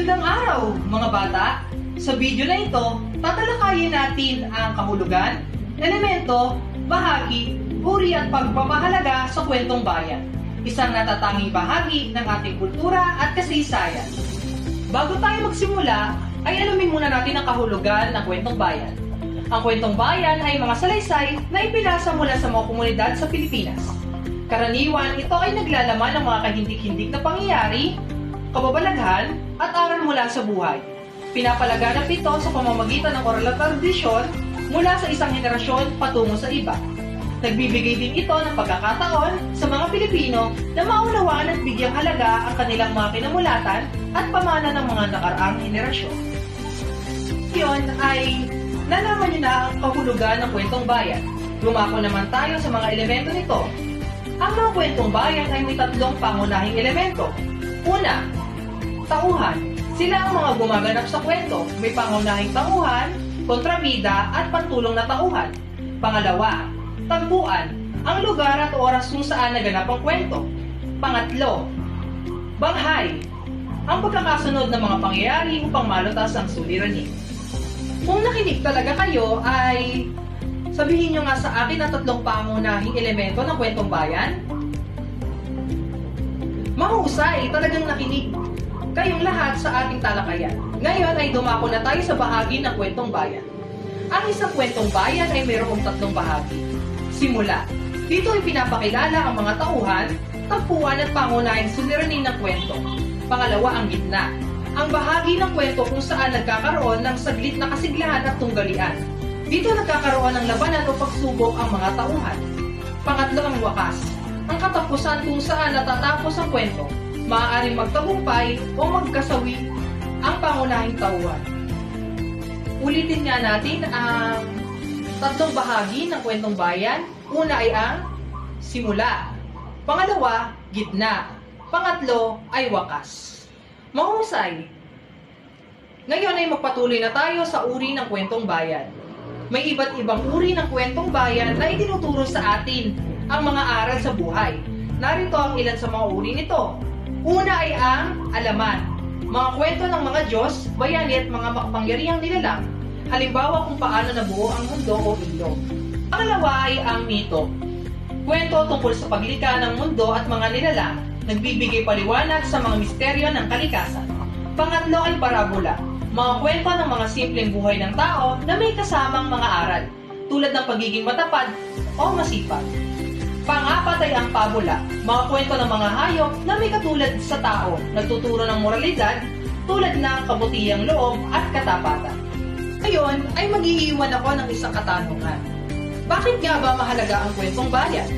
Magandang araw, mga bata! Sa video na ito, tatalakayin natin ang kahulugan, elemento, bahagi, uri at pagpapahalaga sa kwentong bayan. Isang natatanging bahagi ng ating kultura at kasaysayan. Bago tayo magsimula, ay alamin muna natin ang kahulugan ng kwentong bayan. Ang kwentong bayan ay mga salaysay na ipinasa mula sa mga komunidad sa Pilipinas. Karaniwan, ito ay naglalaman ng mga kahindik-hindik na pangyayari, kababalaghan, at aral mula sa buhay. Pinapalaganap ito sa pamamagitan ng oral at tradisyon mula sa isang henerasyon patungo sa iba. Nagbibigay din ito ng pagkakataon sa mga Pilipino na maunawaan at bigyang halaga ang kanilang mga kinamulatan at pamana ng mga nakaraang henerasyon. Ngayon ay nalaman niyo na ang kahulugan ng kwentong bayan. Lumako naman tayo sa mga elemento nito. Ang mga kwentong bayan ay may tatlong pangunahing elemento. Una, tauhan. Sila ang mga gumaganap sa kwento. May pangunahing tauhan, kontrabida, at pantulong na tauhan. Pangalawa, tagpuan. Ang lugar at oras kung saan naganap ang kwento. Pangatlo, banghay. Ang pagkakasunod ng mga pangyayari upang malutas ang suliranin. Kung nakinig talaga kayo ay sabihin nyo nga sa akin ang tatlong pangunahing elemento ng kwentong bayan. Mahusay, talagang nakinig kayong lahat sa ating talakayan. Ngayon ay dumako na tayo sa bahagi ng kwentong bayan. Ang isang kwentong bayan ay mayroong tatlong bahagi. Simula. Dito ay pinapakilala ang mga tauhan, tagpuan at pangunahing suliranin ng kwento. Pangalawa, ang gitna. Ang bahagi ng kwento kung saan nagkakaroon ng saglit na kasiglahan at tunggalian. Dito nagkakaroon ng labanan o pagsubok ang mga tauhan. Pangatlo, ang wakas. Ang katapusan kung saan natatapos ang kwento. Maaaring magtagumpay o magkasawi ang pangunahing tauhan. Ulitin nga natin ang tatlong bahagi ng kwentong bayan. Una ay ang simula. Pangalawa, gitna. Pangatlo ay wakas. Mahusay. Ngayon ay magpatuloy na tayo sa uri ng kwentong bayan. May iba't ibang uri ng kwentong bayan na itinuturo sa atin ang mga aral sa buhay. Narito ang ilan sa mga uri nito. Una ay ang alaman. Mga kwento ng mga Diyos, bayani at mga makapangyarihang nilalang. Halimbawa kung paano nabuo ang mundo o ilog. Pangalawa ay ang mito. Kwento tungkol sa paglikha ng mundo at mga nilalang. Nagbibigay paliwanag sa mga misteryo ng kalikasan. Pangatlo ay parabola. Mga kwento ng mga simpleng buhay ng tao na may kasamang mga aral, tulad ng pagiging matapad o masipag. Pang-apat ay ang pabula. Mga kwento ng mga hayop na may katulad sa tao, nagtuturo ng moralidad, tulad ng kabutihang loob at katapatan. Ngayon ay mag-iiwan ako ng isang katanungan. Bakit nga ba mahalaga ang kwentong bayan?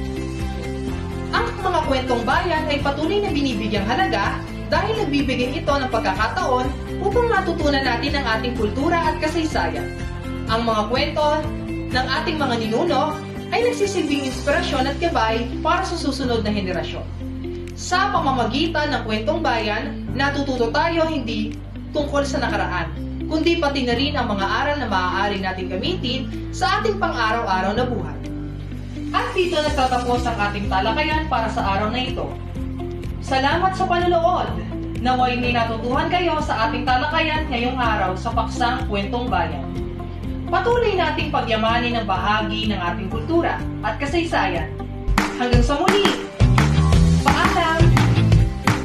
Ang mga kwentong bayan ay patuloy na binibigyang halaga dahil nagbibigay ito ng pagkakataon upang matutunan natin ang ating kultura at kasaysayan. Ang mga kwento ng ating mga ninuno ay nagsisilbing inspirasyon at gabay para sa susunod na henerasyon. Sa pamamagitan ng kwentong bayan, natututo tayo hindi tungkol sa nakaraan, kundi pati na rin ang mga aral na maaari natin gamitin sa ating pang-araw-araw na buhay. At dito nagtatapos ang ating talakayan para sa araw na ito. Salamat sa panonood! Naway may natutuhan kayo sa ating talakayan ngayong araw sa paksang kwentong bayan. Patuloy nating pagyamanin ang bahagi ng ating kultura at kasaysayan. Hanggang sa muli!